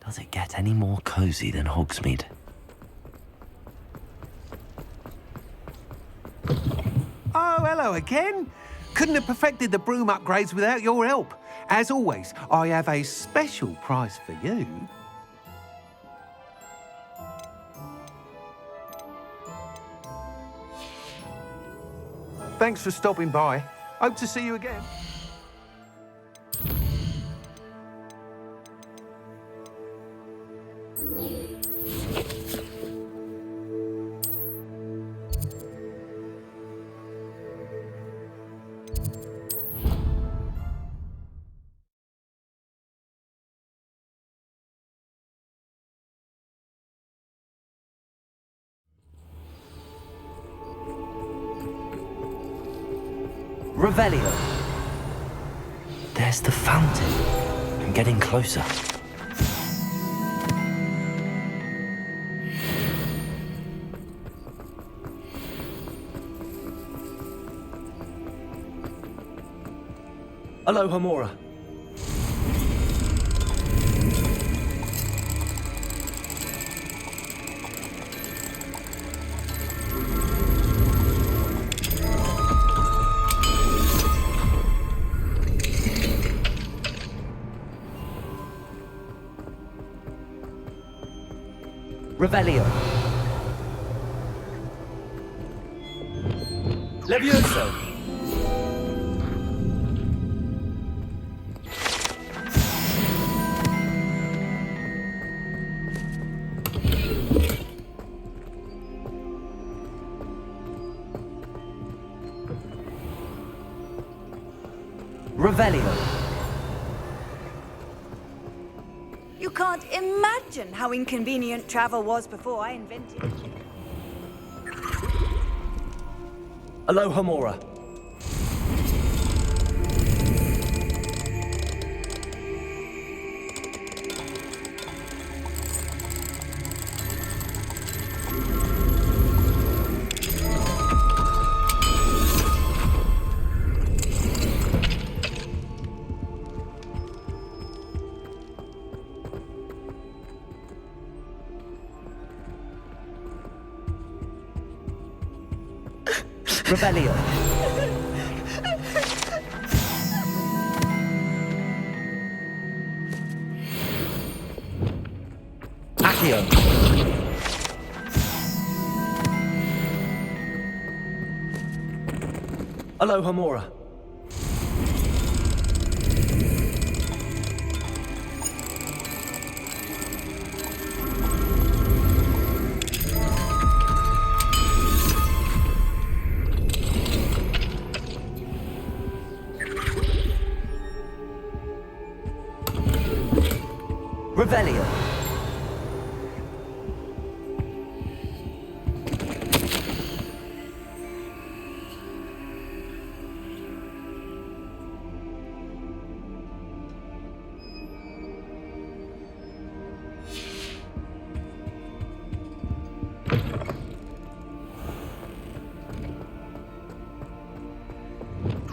Does it get any more cozy than Hogsmeade? Oh, hello again. Couldn't have perfected the broom upgrades without your help. As always, I have a special prize for you. Thanks for stopping by. Hope to see you again. Revelio. There's the fountain. I'm getting closer. Aloha Mora. Revelio. Levioso. Revelio. You can't imagine how inconvenient travel was before I invented it. Aloha Mora. Revelio. Accio. Aloha Mora. Revelio.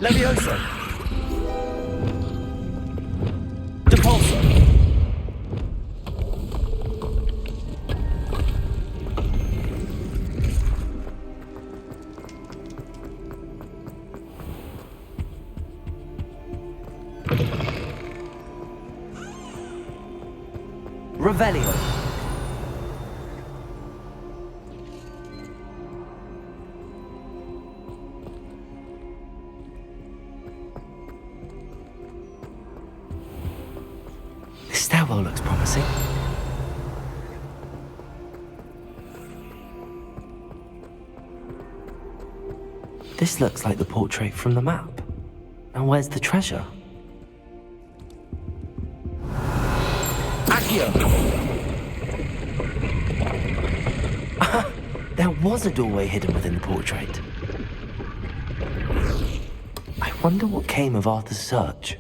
Levioso. Depulso. Revelio. This stairwell looks promising. This looks like the portrait from the map. Now where's the treasure? There was a doorway hidden within the portrait. I wonder what came of Arthur's search.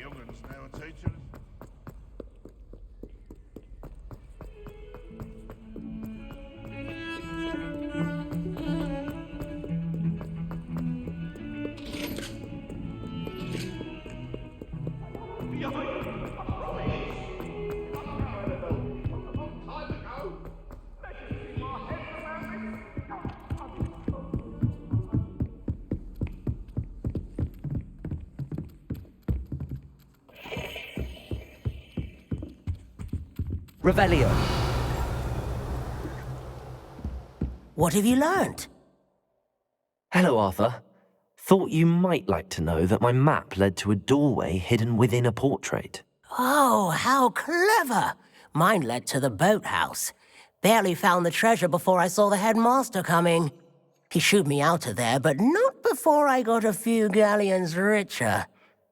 young'uns now, teachers. Revelio. What have you learnt? Hello, Arthur. Thought you might like to know that my map led to a doorway hidden within a portrait. Oh, how clever! Mine led to the boathouse. Barely found the treasure before I saw the headmaster coming. He shooed me out of there, but not before I got a few galleons richer.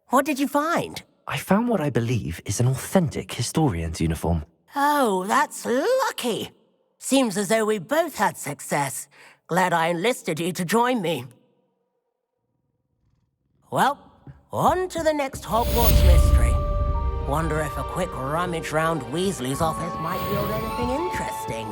What did you find? I found what I believe is an authentic historian's uniform. Oh, that's lucky. Seems as though we both had success. Glad I enlisted you to join me. Well, on to the next Hogwarts mystery. Wonder if a quick rummage round Weasley's office might yield anything interesting.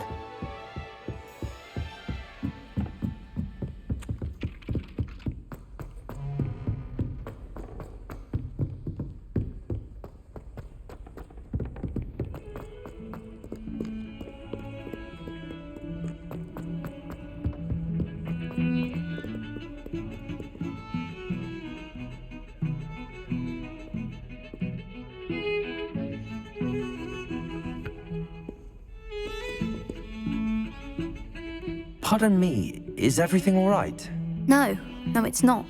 Pardon me, is everything all right? No, it's not.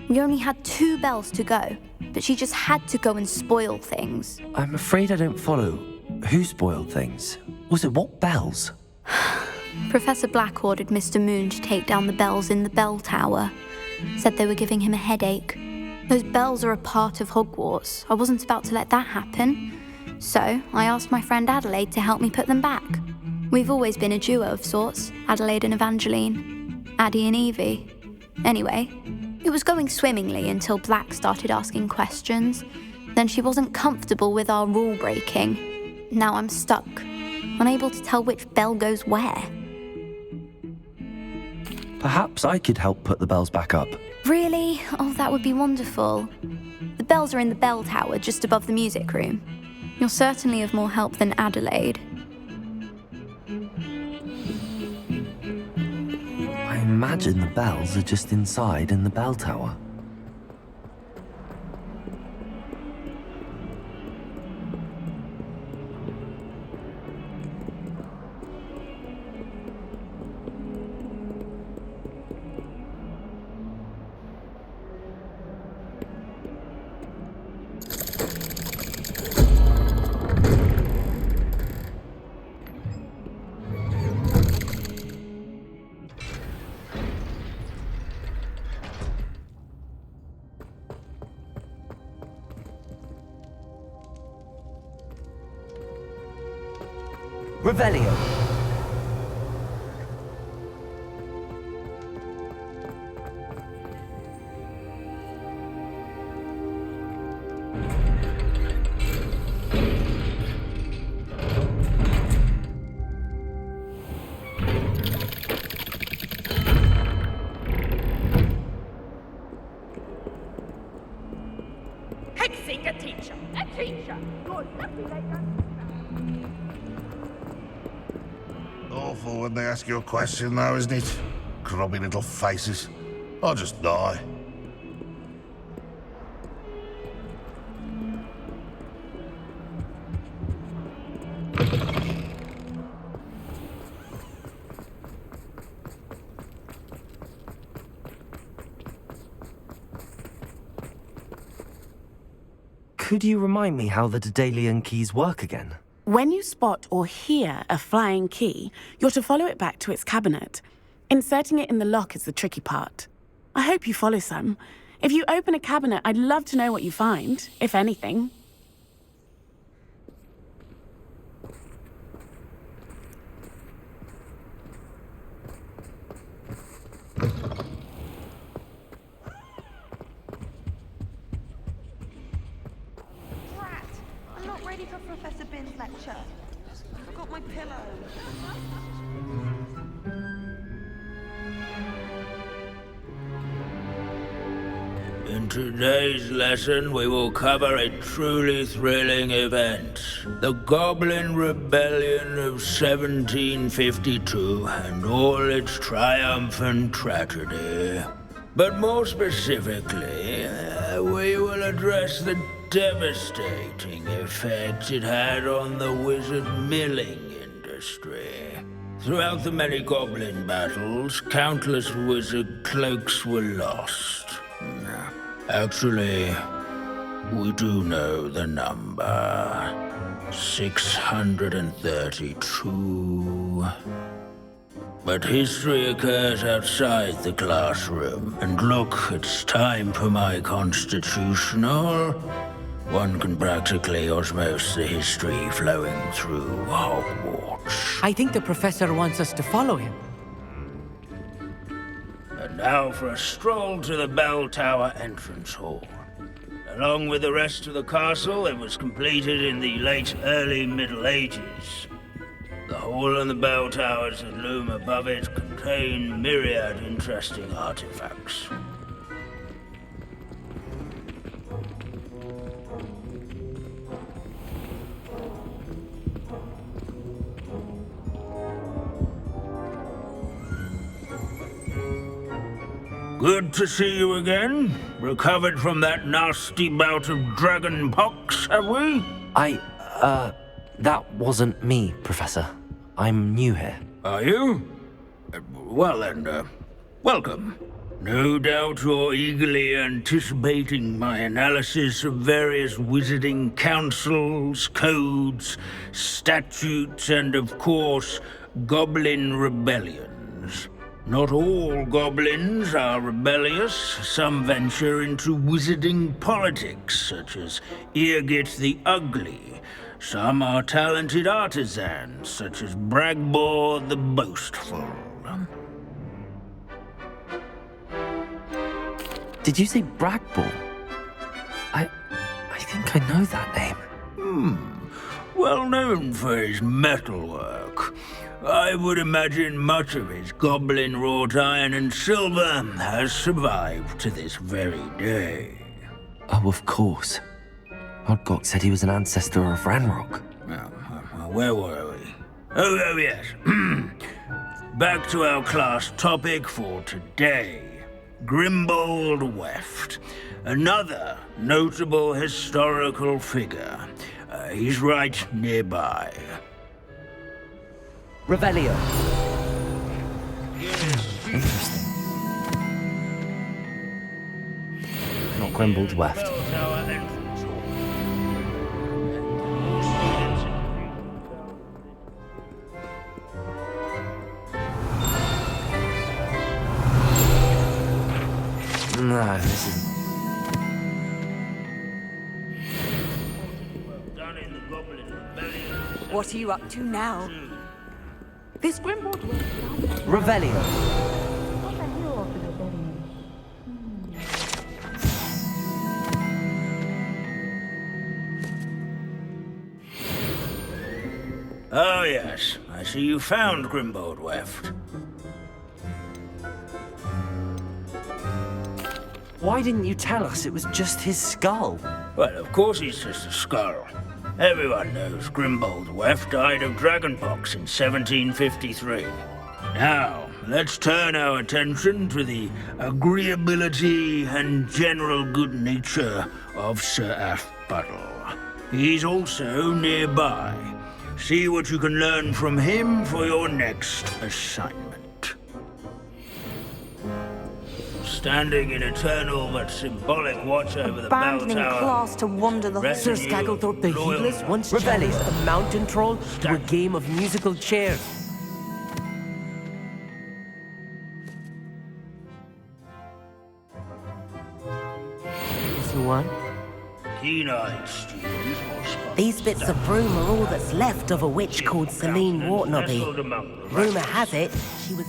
We only had 2 bells to go, but she just had to go and spoil things. I'm afraid I don't follow. Who spoiled things? Also, what bells? Professor Black ordered Mr. Moon to take down the bells in the bell tower. Said they were giving him a headache. Those bells are a part of Hogwarts. I wasn't about to let that happen. So I asked my friend Adelaide to help me put them back. We've always been a duo of sorts, Adelaide and Evangeline. Addie and Evie. Anyway, it was going swimmingly until Black started asking questions. Then she wasn't comfortable with our rule breaking. Now I'm stuck, unable to tell which bell goes where. Perhaps I could help put the bells back up. Really? Oh, that would be wonderful. The bells are in the bell tower just above the music room. You're certainly of more help than Adelaide. I imagine the bells are just inside in the bell tower. Revelio. Hexing a teacher! A teacher! You're lucky they don't... Awful when they ask you a question, though, isn't it? Grubby little faces. I'll just die. Could you remind me how the Daedalian keys work again? When you spot or hear a flying key, you're to follow it back to its cabinet. Inserting it in the lock is the tricky part. I hope you follow some. If you open a cabinet, I'd love to know what you find, if anything. ready for Professor Bin's lecture? I forgot my pillow. In today's lesson, we will cover a truly thrilling event. The Goblin Rebellion of 1752 and all its triumph and tragedy. But more specifically, we will address the devastating effect it had on the wizard milling industry. Throughout the many goblin battles, countless wizard cloaks were lost. Actually, we do know the number. 632. But history occurs outside the classroom. And look, it's time for my constitutional. One can practically osmose the history flowing through Hogwarts. I think the professor wants us to follow him. And now for a stroll to the bell tower entrance hall. Along with the rest of the castle, it was completed in the early Middle Ages. The hall and the bell towers that loom above it contain myriad interesting artifacts. Good to see you again. Recovered from that nasty bout of dragon pox, have we? That wasn't me, Professor. I'm new here. Are you? Well then, welcome. No doubt you're eagerly anticipating my analysis of various wizarding councils, codes, statutes, and of course, goblin rebellions. Not all goblins are rebellious. Some venture into wizarding politics, such as Eargit the Ugly. Some are talented artisans, such as Bragbor the Boastful. Did you say Bragbor? I think I know that name. Well known for his metalwork. I would imagine much of his goblin wrought iron and silver has survived to this very day. Oh, of course. Lodgoks said he was an ancestor of Ranrock. Where were we? Oh yes. Back to our class topic for today. Grimbold Weft. Another notable historical figure. He's right nearby. Revelio. Interesting. Not Grimbold Weft. No, this isn't. What are you up to now? This Grimbold Revelio. Oh yes, I see you found Grimbold Weft. Why didn't you tell us it was just his skull? Well, of course he's just a skull. Everyone knows Grimbold Weft died of dragonpox in 1753. Now, let's turn our attention to the agreeability and general good nature of Sir Aphbuttle. He's also nearby. See what you can learn from him for your next assignment. Standing in eternal but symbolic watch over the bell Abandoning tower. class to wander the Sir Skagglethorpe the Heedless once challenged a mountain troll to a game of musical chairs. Is he one? Keen-eyed student or spot. These bits of broom are all that's left of a witch called Celine Wartnobby. Rumour has it, she was...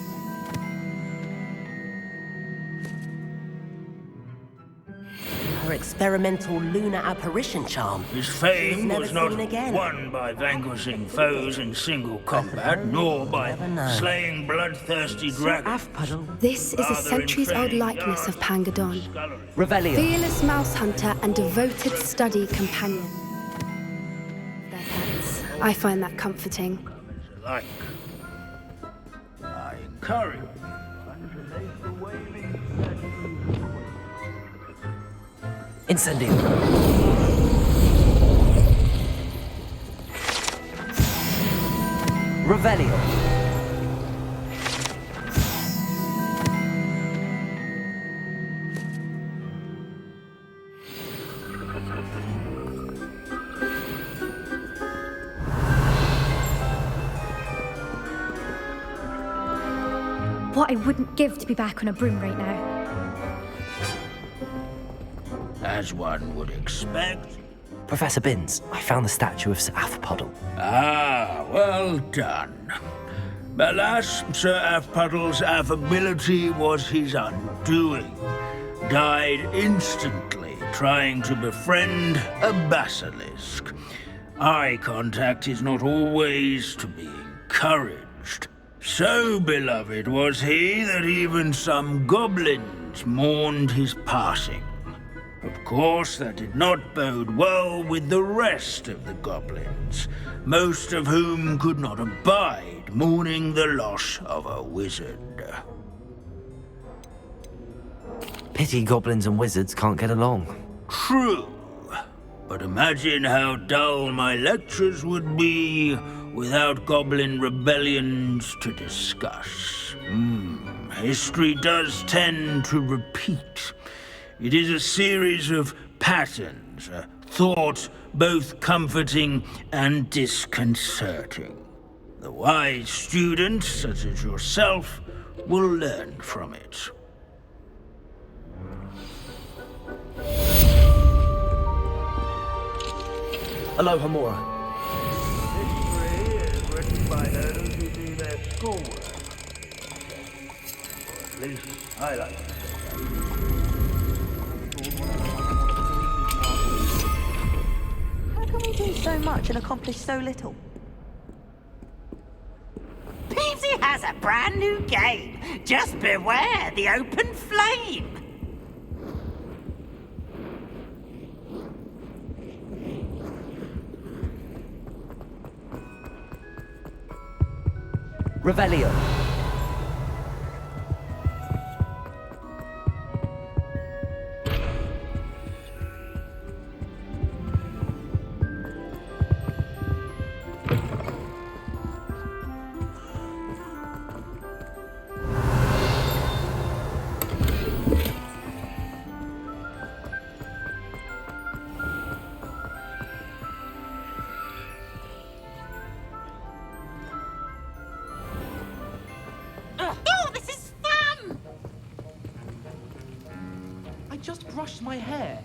Her experimental lunar apparition charm. His fame never was not seen again. won by vanquishing foes in single combat, nor by slaying bloodthirsty dragons. This is a centuries-old likeness of Pangadon. Revelio. Fearless mouse hunter and devoted study companion. Their pets. I find that comforting. Alike. I encourage you to make the waving Incendio. Revelio. What I wouldn't give to be back on a broom right now. as one would expect. Professor Binns, I found the statue of Sir Afpuddle. Ah, well done. Alas, Sir Afpuddle's affability was his undoing. Died instantly trying to befriend a basilisk. Eye contact is not always to be encouraged. So beloved was he that even some goblins mourned his passing. Of course, that did not bode well with the rest of the goblins, most of whom could not abide mourning the loss of a wizard. Pity goblins and wizards can't get along. True, but imagine how dull my lectures would be without goblin rebellions to discuss. History does tend to repeat. It is a series of patterns, a thought both comforting and disconcerting. The wise student, such as yourself, will learn from it. Aloha Mora. History is written by those who do their schoolwork. Or at least, I like to say How can we do so much and accomplish so little? Peasy has a brand new game. Just beware the open flame. Revelio. Oh, this is fun! I just brushed my hair.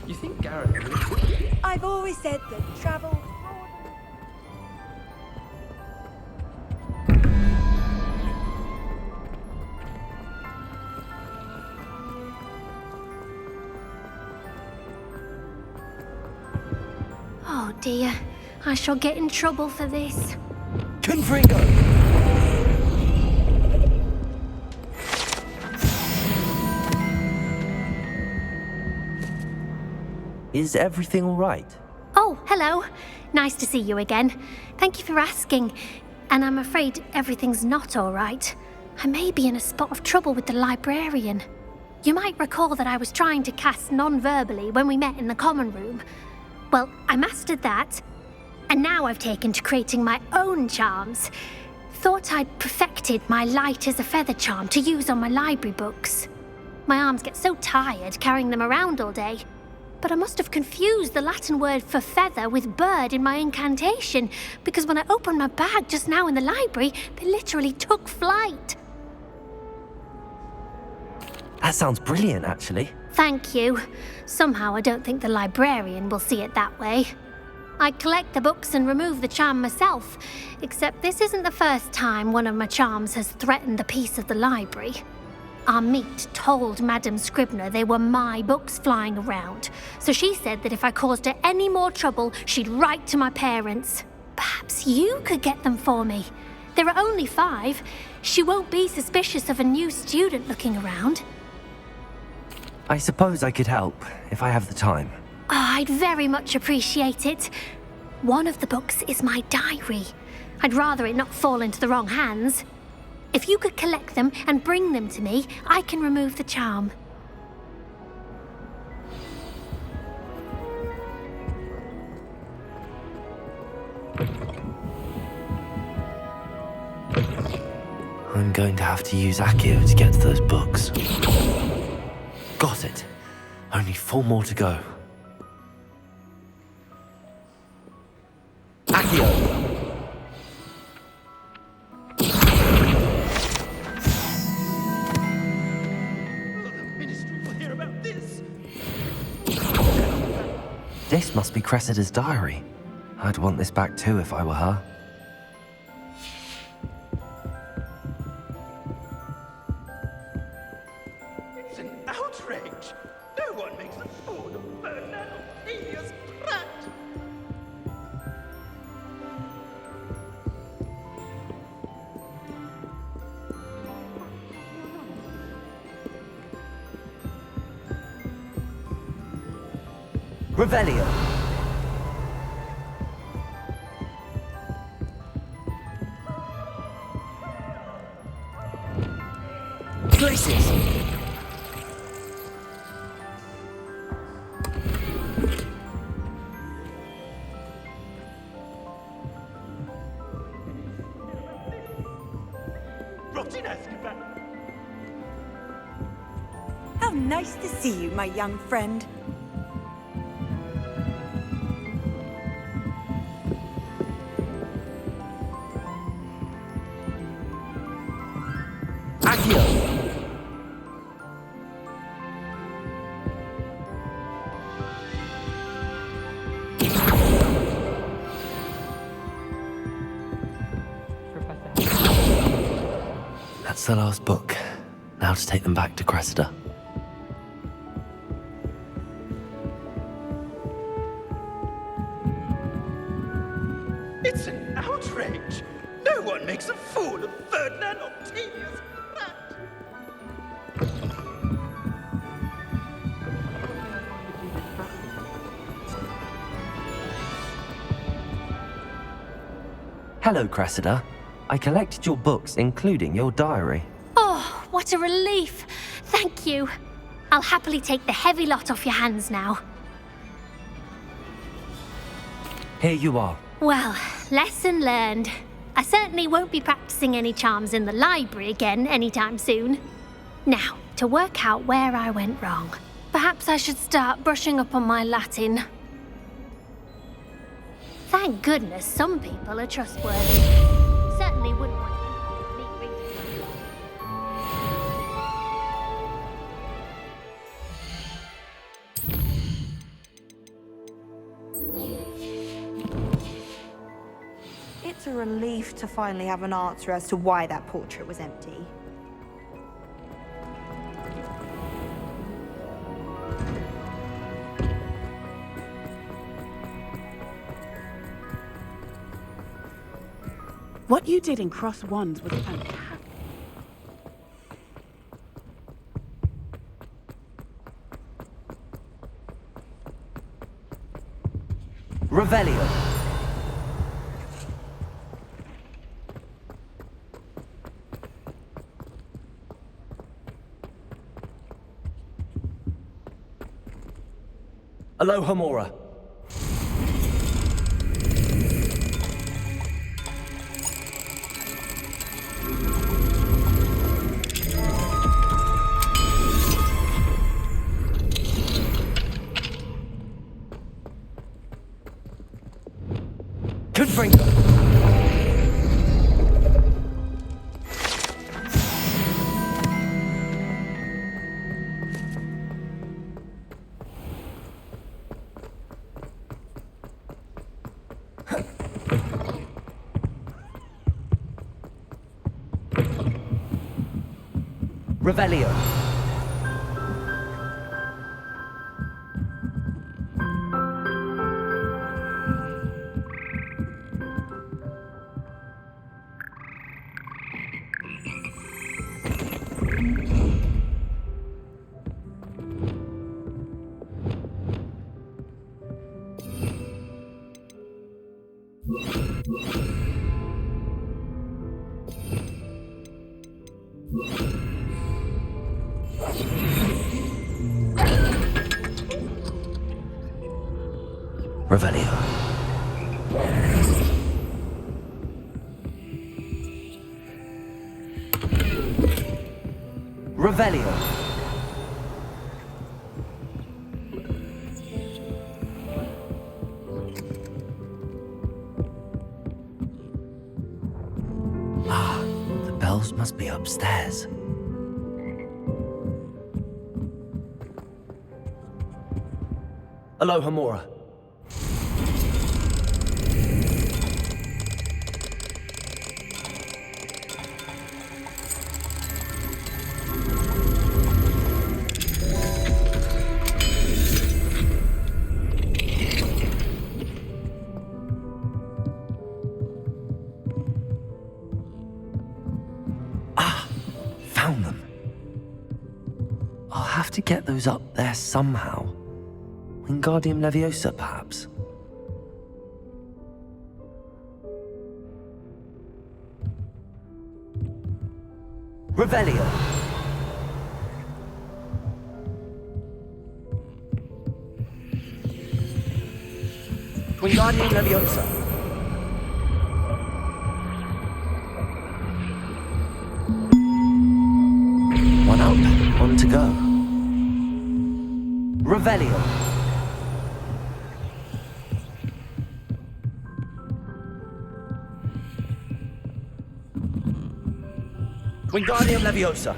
You think Gareth would? I've always said that travel... Oh dear, I shall get in trouble for this. Confringo! Is everything all right? Oh, hello. Nice to see you again. Thank you for asking. And I'm afraid everything's not all right. I may be in a spot of trouble with the librarian. You might recall that I was trying to cast non-verbally when we met in the common room. Well, I mastered that. And now I've taken to creating my own charms. Thought I'd perfected my light as a feather charm to use on my library books. My arms get so tired carrying them around all day. But I must have confused the Latin word for feather with bird in my incantation, because when I opened my bag just now in the library, they literally took flight. That sounds brilliant, actually. Thank you. Somehow I don't think the librarian will see it that way. I'd collect the books and remove the charm myself, except this isn't the first time one of my charms has threatened the peace of the library. Our meet told Madame Scribner they were my books flying around, so she said that if I caused her any more trouble, she'd write to my parents. Perhaps you could get them for me. There are only 5. She won't be suspicious of a new student looking around. I suppose I could help, if I have the time. Oh, I'd very much appreciate it. One of the books is my diary. I'd rather it not fall into the wrong hands. If you could collect them and bring them to me, I can remove the charm. I'm going to have to use Accio to get to those books. Got it. Only 4 more to go. Accio! This must be Cressida's diary. I'd want this back too if I were her. It's an outrage! No one makes a fool of Ferdinand Octavius Pratt! Revelio! Places! Rotten Azkaban! How nice to see you, my young friend. That's the last book. Now to take them back to Cressida. It's an outrage! No one makes a fool of Ferdinand Octavius Pratt! Hello, Cressida. I collected your books, including your diary. Oh, what a relief. Thank you. I'll happily take the heavy lot off your hands now. Here you are. Well, lesson learned. I certainly won't be practicing any charms in the library again anytime soon. Now, to work out where I went wrong. Perhaps I should start brushing up on my Latin. Thank goodness some people are trustworthy. Certainly wouldn't want me reading. It's a relief to finally have an answer as to why that portrait was empty. What you did in Cross Wands was fantastic. Revelio. Alohomora. Confringo. Revelio. Revelio. Revelio. Ah, the bells must be upstairs. Aloha Mora. Found them. I'll have to get those up there somehow. Wingardium Leviosa, perhaps? Revelio. Wingardium Leviosa. One up, one to go. Revelio. Wingardium Leviosa.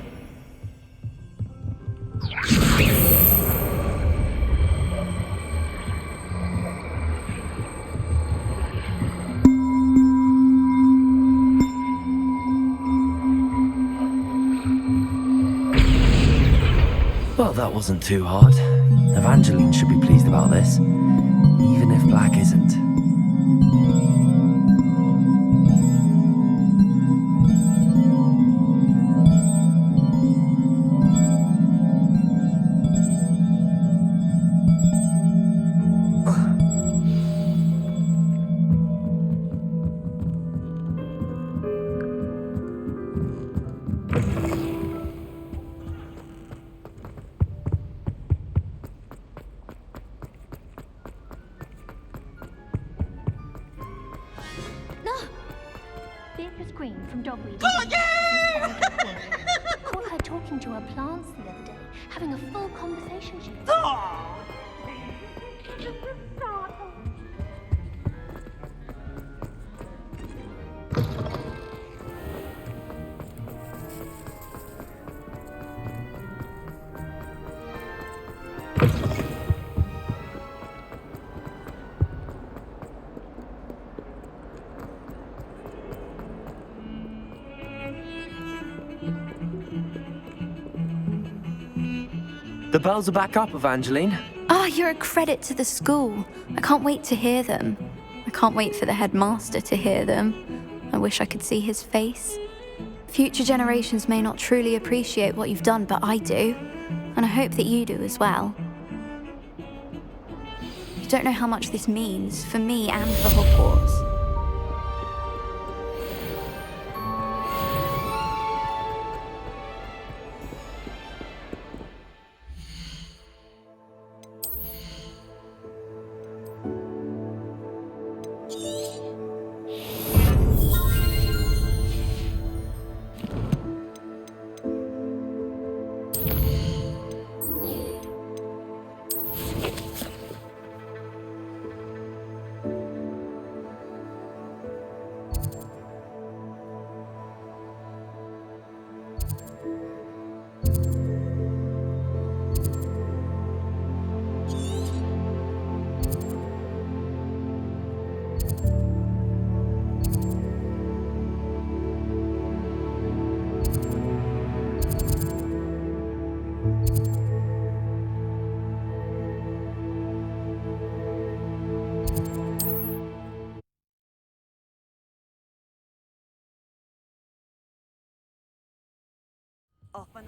Well, that wasn't too hard. Evangeline should be pleased about this, even if Black isn't. Beatrice Green from Dogweed. Caught her talking to her plants the other day, having a full conversation. The bells are back up, Evangeline. Oh, you're a credit to the school. I can't wait to hear them. I can't wait for the headmaster to hear them. I wish I could see his face. Future generations may not truly appreciate what you've done, but I do. And I hope that you do as well. You don't know how much this means for me and for Hogwarts.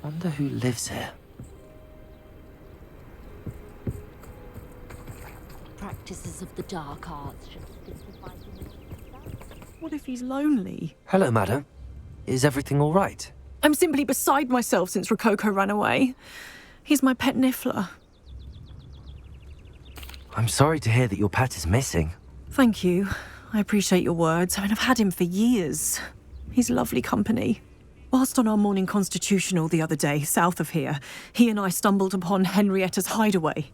Wonder who lives here. Practices of the dark arts. What if he's lonely? Hello, madam. Is everything all right? I'm simply beside myself since Rococo ran away. He's my pet niffler. I'm sorry to hear that your pet is missing. Thank you. I appreciate your words. I mean, I've had him for years. He's lovely company. Whilst on our morning constitutional the other day, south of here, he and I stumbled upon Henrietta's hideaway.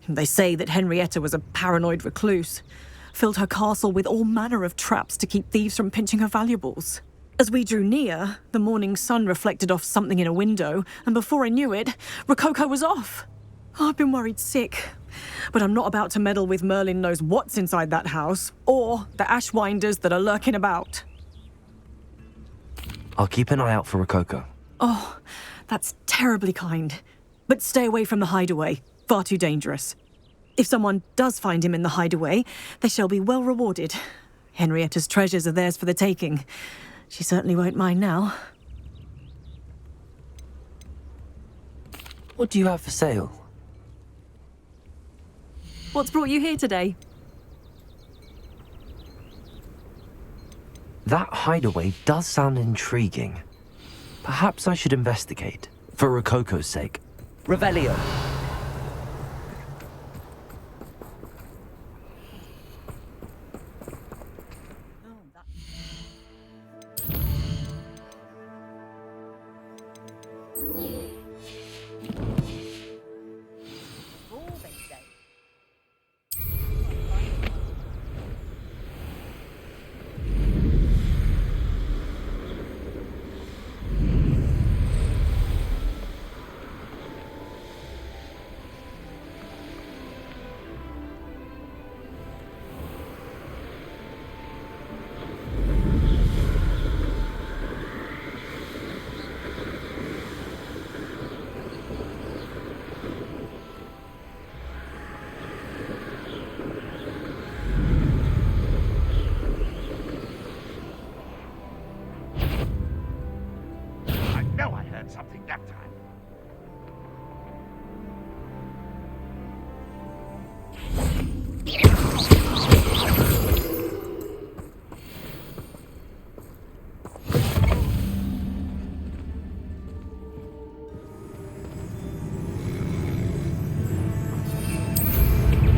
They say that Henrietta was a paranoid recluse, filled her castle with all manner of traps to keep thieves from pinching her valuables. As we drew near, the morning sun reflected off something in a window, and before I knew it, Rococo was off. Oh, I've been worried sick. But I'm not about to meddle with Merlin knows what's inside that house, or the ashwinders that are lurking about. I'll keep an eye out for Rococo. Oh, that's terribly kind. But stay away from the hideaway. Far too dangerous. If someone does find him in the hideaway, they shall be well rewarded. Henrietta's treasures are theirs for the taking. She certainly won't mind now. What do you have for sale? What's brought you here today? That hideaway does sound intriguing. Perhaps I should investigate, for Rococo's sake. Revelio. Something that time.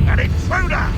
An intruder!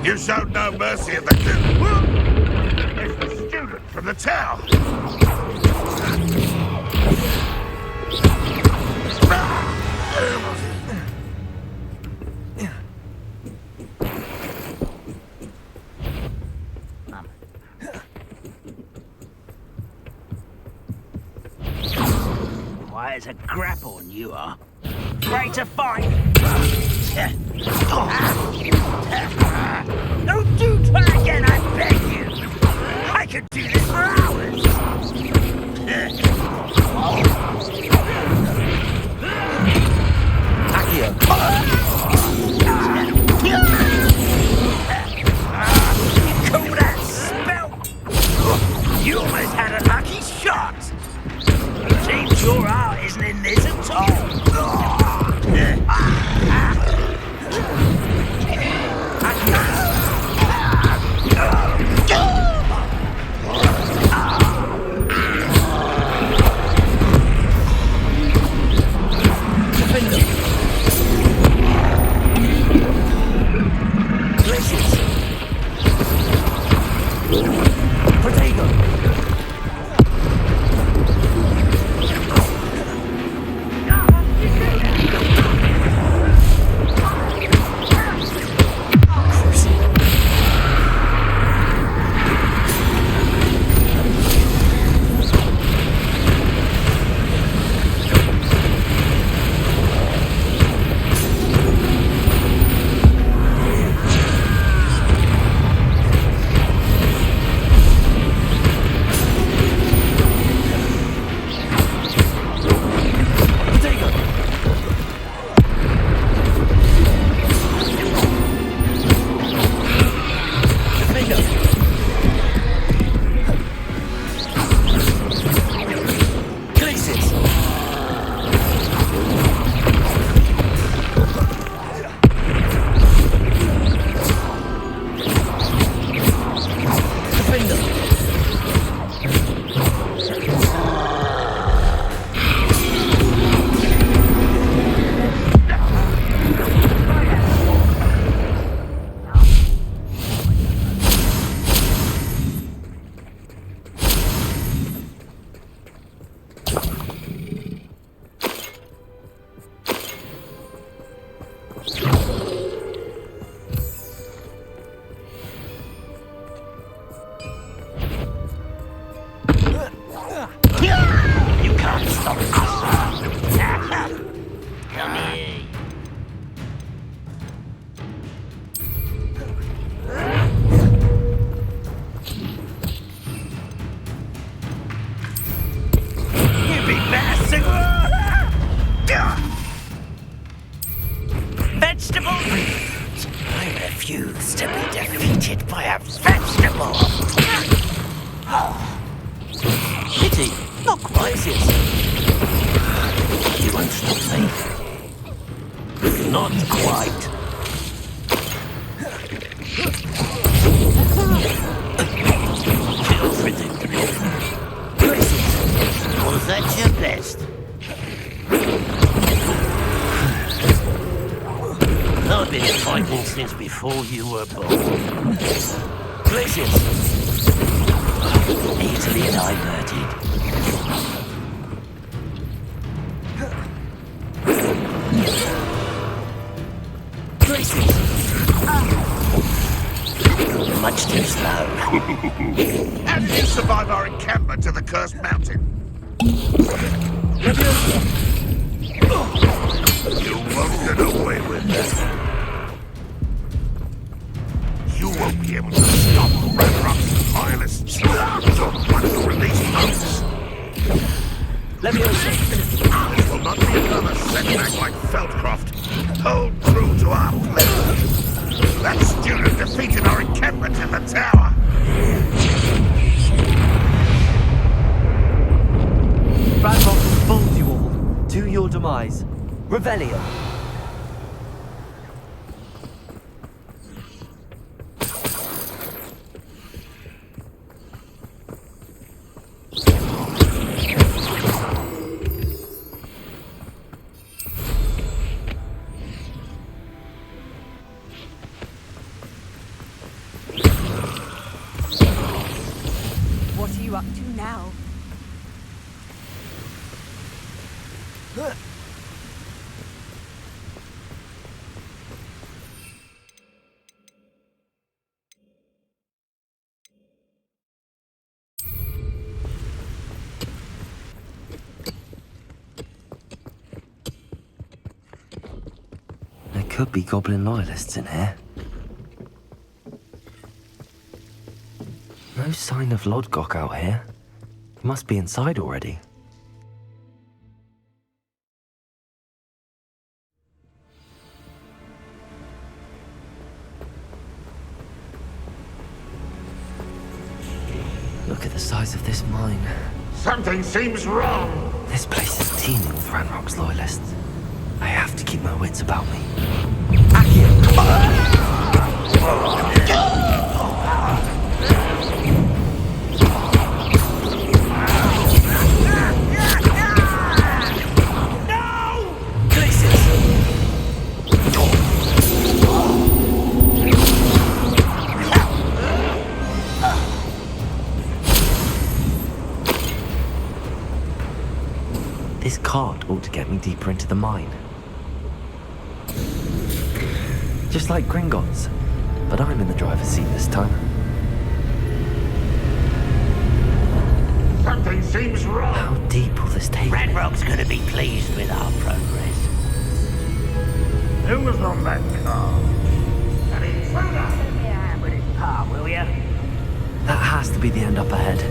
You showed no mercy at the It's the student from the town. Why, it's a graphorn you are. Ready to fight? Don't do that again, I beg you! I could do this for hours! Accio. Call that spell! You almost had a lucky shot! Seems your heart isn't in this at all! Accompany. You'd be best. Vegetable! I refuse to be defeated by a vegetable! Pity, not quite as you won't stop me. Not quite. Feels ridiculous. Was that your best? I've been fighting since before you were born. Gracious. Easily diverted. Gracious. Much too slow. How did you survive our encampment to the cursed mountain? You won't get away with that. You won't be able to stop Ranrock's and loyalists. Once you release those. This will not be another setback like Feldcroft. Hold true to our pledge. That student defeated our encampment in the tower. Ranrock has fooled you all. To your demise. Revelio. What are you up to now? There could be goblin loyalists in here. No sign of Lodgok out here. He must be inside already. Look at the size of this mine. Something seems wrong. This place is teeming with Ranrock's loyalists. I have to keep my wits about me. This cart ought to get me deeper into the mine. Just like Gringotts, but I'm in the driver's seat this time. Something seems wrong. How deep will this take? Ranrock's gonna be pleased with our progress. Who was on that car? I mean, throw that in the air with his palm, will ya? That has to be the end up ahead.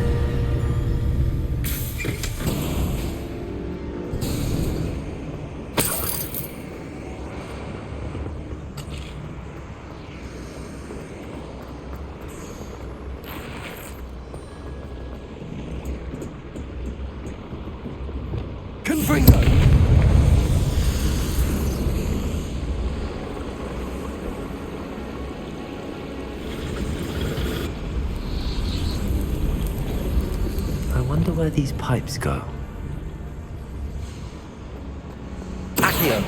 I wonder where these pipes go. Accio!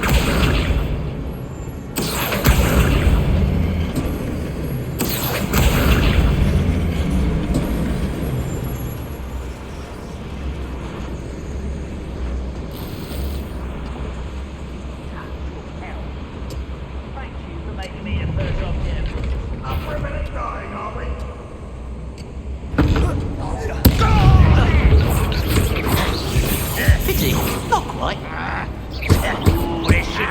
Pity, not quite. This should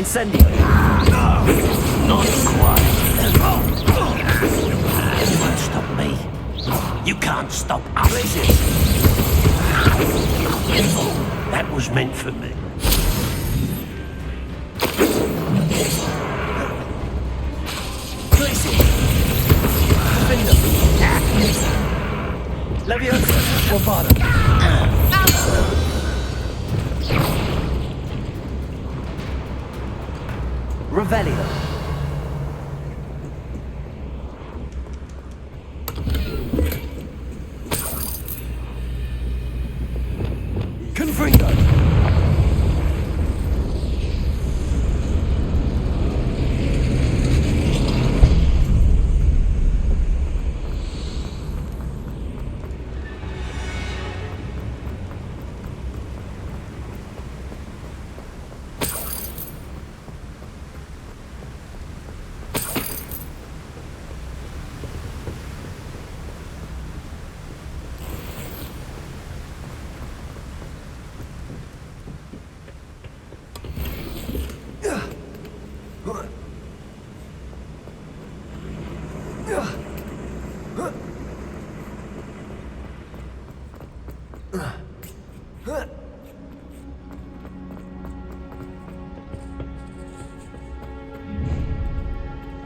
Incendio. Not quite. You won't stop me. You can't stop us. That was meant for me. Leviosa or bottom. Revelio. Confringo.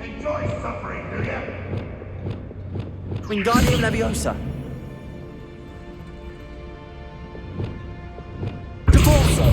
Enjoy suffering, do ya? Wingardium Leviosa. Devolso.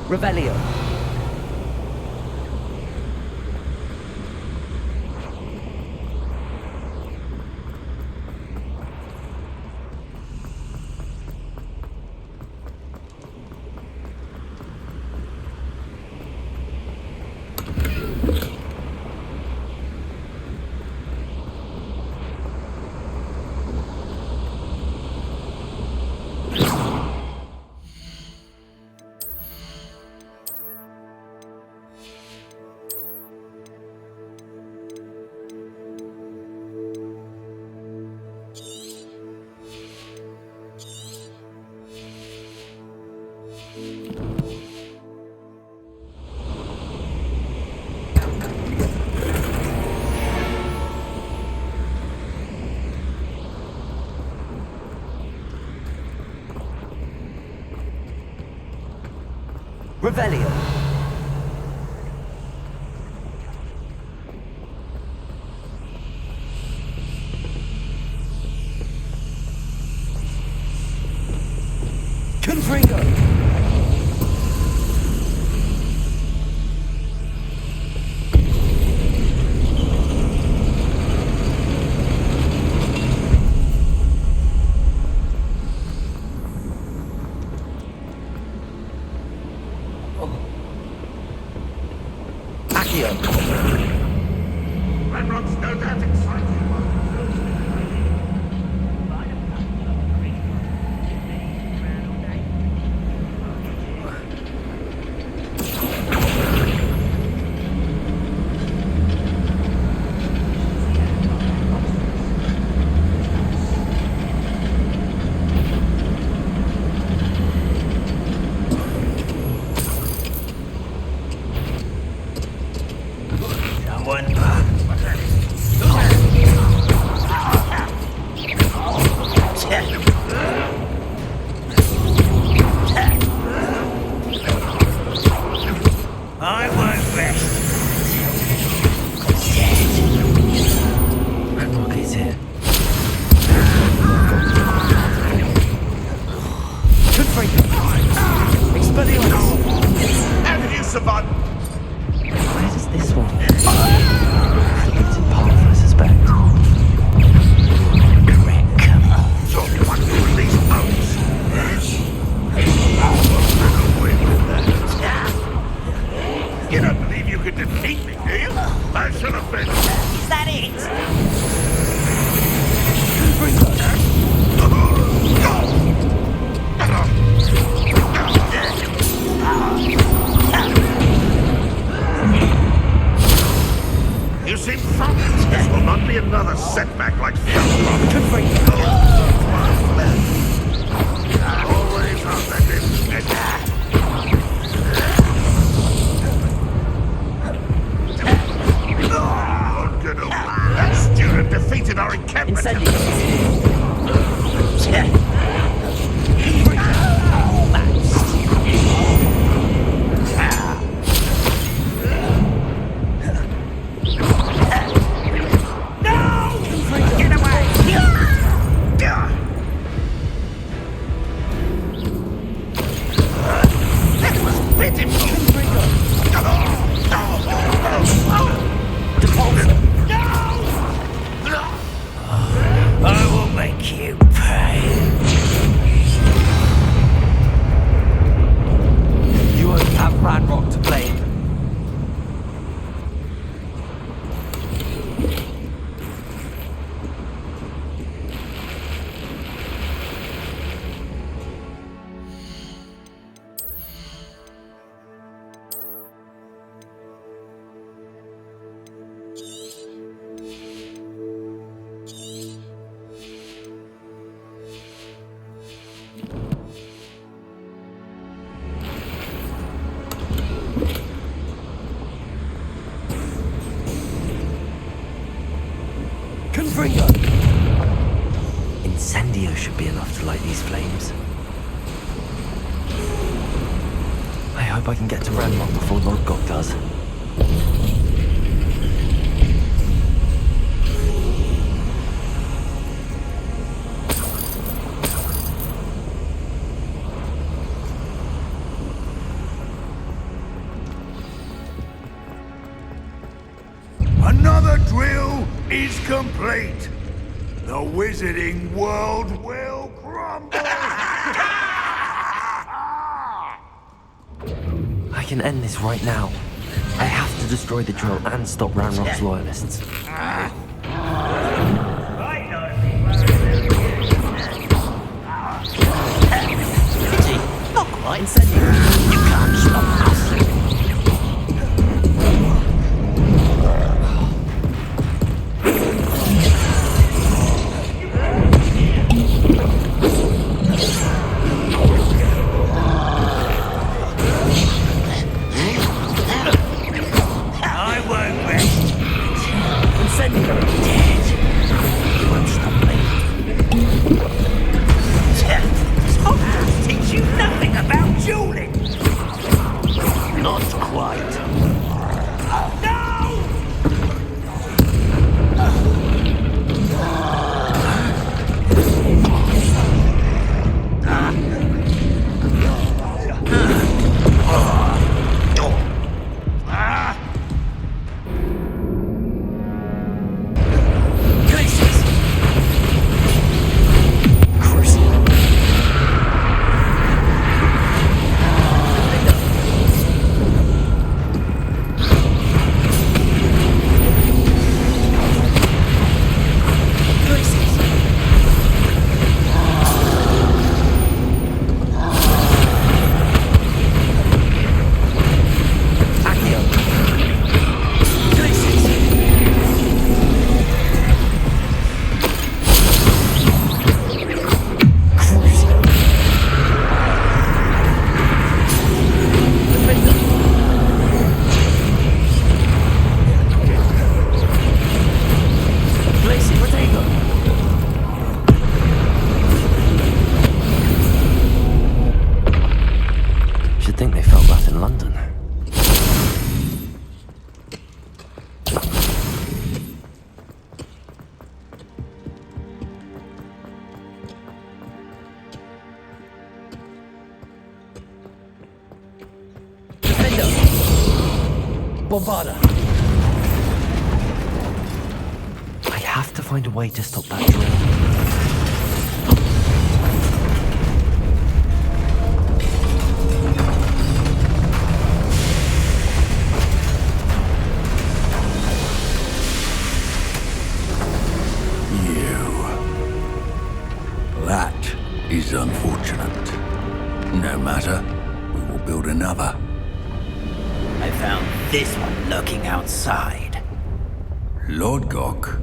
Revelio. Revelio. Confringo. I won't rest Eat me, do you? I should have been. Is that it? You seem frightened. This will not be another setback like Felcroft. Always on the That student defeated our encampment. I will make you pay. You only have Ranrock to blame. Incendio should be enough to light these flames. I hope I can get to Ranrock before Lodgok does. Another drill is complete. The wizarding world will crumble. I can end this right now. I have to destroy the drill and stop Ranrock's loyalists. Pity, not quite incendiary. You can't stop us. Bombarda. I have to find a way to stop that drill. is unfortunate. No matter, we will build another. I found this one lurking outside. Lodgok.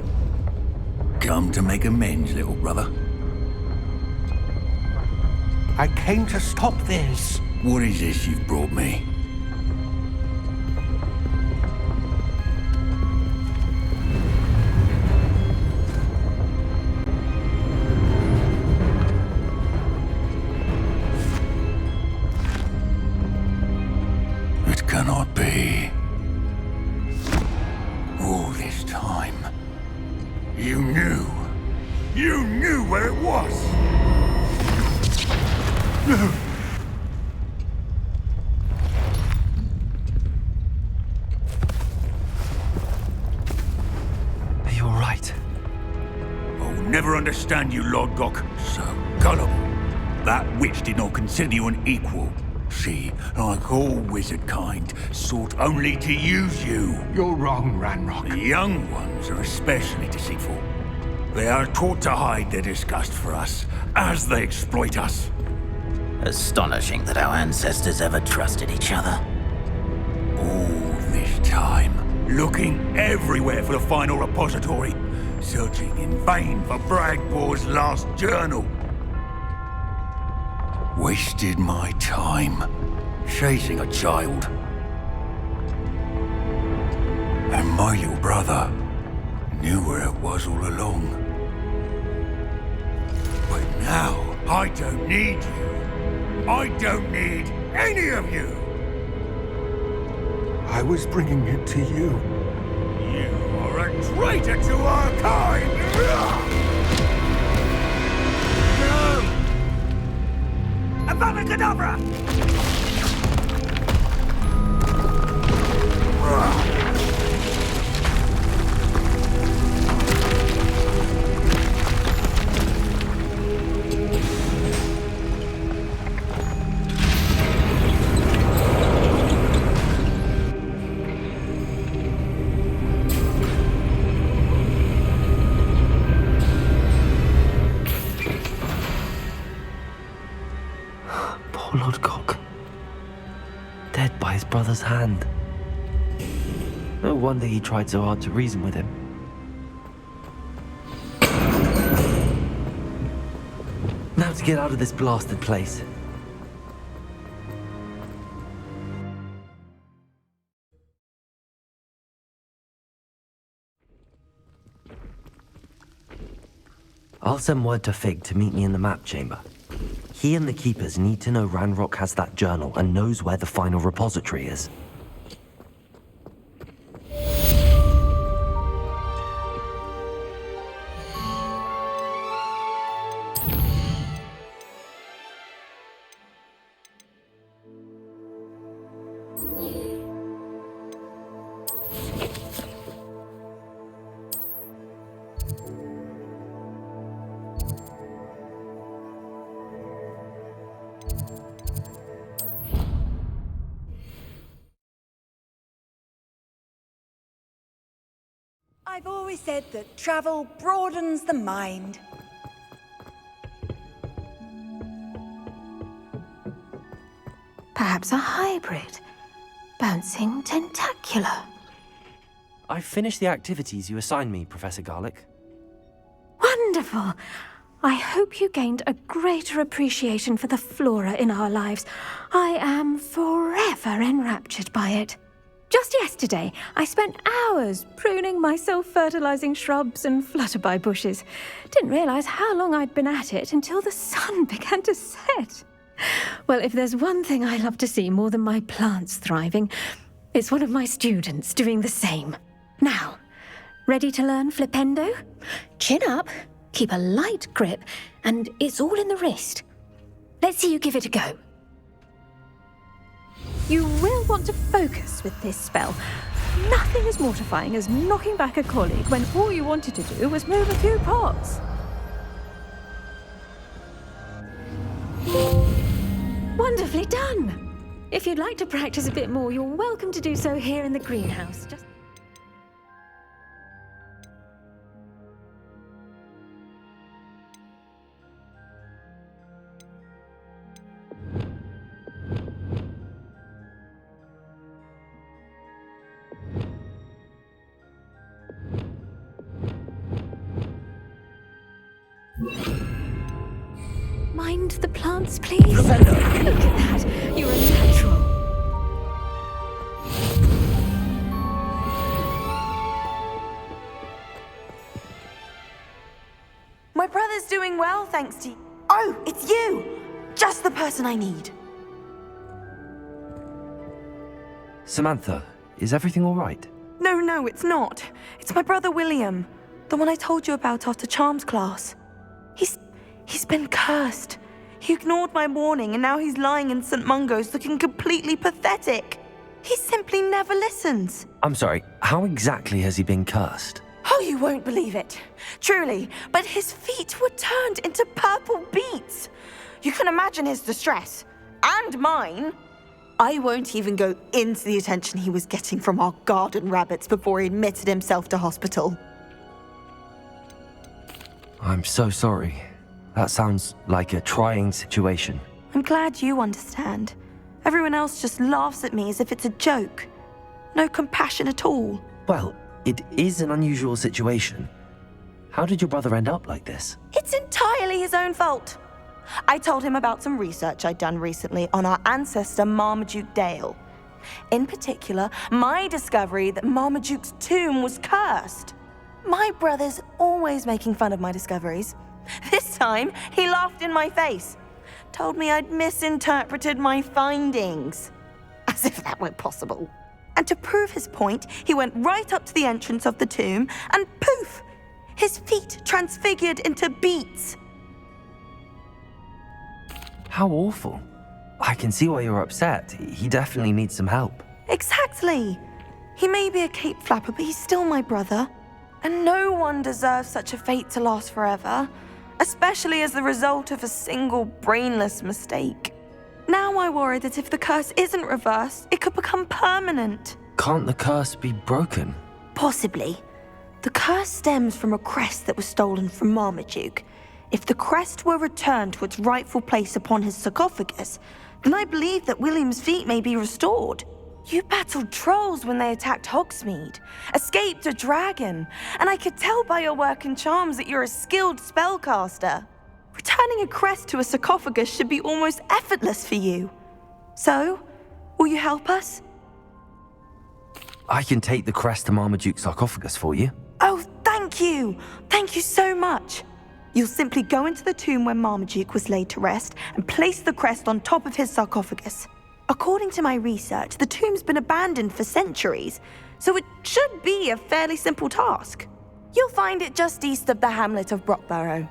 Come to make amends, little brother. I came to stop this. What is this you've brought me? It cannot be. All this time, you knew. You knew where it was. No. Are you all right? I'll never understand you, Lodgok. So gullible. That witch did not consider you an equal. She, like all wizard kind, sought only to use you. You're wrong, Ranrock. The young ones are especially deceitful. They are taught to hide their disgust for us, as they exploit us. Astonishing that our ancestors ever trusted each other. All this time, looking everywhere for the final repository, searching in vain for Bragbor's last journal. Wasted my time, chasing a child. And my little brother knew where it was all along. But now, I don't need you. I don't need any of you. I was bringing it to you. You are a traitor to our kind! No! Avada Kedavra! Poor Lodgok. Dead by his brother's hand. No wonder he tried so hard to reason with him. Now to get out of this blasted place. I'll send word to Fig to meet me in the map chamber. He and the Keepers need to know Ranrock has that journal and knows where the final repository is. I've always said that travel broadens the mind. Perhaps a hybrid. Bouncing tentacular. I've finished the activities you assigned me, Professor Garlic. Wonderful! I hope you gained a greater appreciation for the flora in our lives. I am forever enraptured by it. Just yesterday, I spent hours pruning my self-fertilizing shrubs and flutterby bushes. Didn't realize how long I'd been at it until the sun began to set. Well, if there's one thing I love to see more than my plants thriving, it's one of my students doing the same. Now, ready to learn flipendo? Chin up, keep a light grip, and it's all in the wrist. Let's see you give it a go. You will want to focus with this spell. Nothing as mortifying as knocking back a colleague when all you wanted to do was move a few pots. Wonderfully done! If you'd like to practice a bit more, you're welcome to do so here in the greenhouse. Just... tend the plants, please? Look at that. You're a natural. My brother's doing well, thanks to you. Oh, it's you! Just the person I need. Samantha, is everything all right? No, it's not. It's my brother William. The one I told you about after Charms class. He's been cursed. He ignored my warning and now he's lying in St. Mungo's looking completely pathetic. He simply never listens. I'm sorry, how exactly has he been cursed? Oh, you won't believe it. Truly, but his feet were turned into purple beets. You can imagine his distress. And mine. I won't even go into the attention he was getting from our garden rabbits before he admitted himself to hospital. I'm so sorry. That sounds like a trying situation. I'm glad you understand. Everyone else just laughs at me as if it's a joke. No compassion at all. Well, it is an unusual situation. How did your brother end up like this? It's entirely his own fault. I told him about some research I'd done recently on our ancestor Marmaduke Dale. In particular, my discovery that Marmaduke's tomb was cursed. My brother's always making fun of my discoveries. This time, he laughed in my face. Told me I'd misinterpreted my findings. As if that were possible. And to prove his point, he went right up to the entrance of the tomb and poof! His feet transfigured into beets. How awful. I can see why you're upset. He definitely needs some help. Exactly. He may be a cape flapper, but he's still my brother. And no one deserves such a fate to last forever, especially as the result of a single brainless mistake. Now I worry that if the curse isn't reversed, it could become permanent. Can't the curse be broken? Possibly. The curse stems from a crest that was stolen from Marmaduke. If the crest were returned to its rightful place upon his sarcophagus, then I believe that William's feet may be restored. You battled trolls when they attacked Hogsmeade, escaped a dragon, and I could tell by your work in charms that you're a skilled spellcaster. Returning a crest to a sarcophagus should be almost effortless for you. So, will you help us? I can take the crest to Marmaduke's sarcophagus for you. Oh, thank you! Thank you so much! You'll simply go into the tomb where Marmaduke was laid to rest and place the crest on top of his sarcophagus. According to my research, the tomb's been abandoned for centuries, so it should be a fairly simple task. You'll find it just east of the hamlet of Brockborough.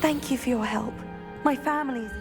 Thank you for your help. My family's...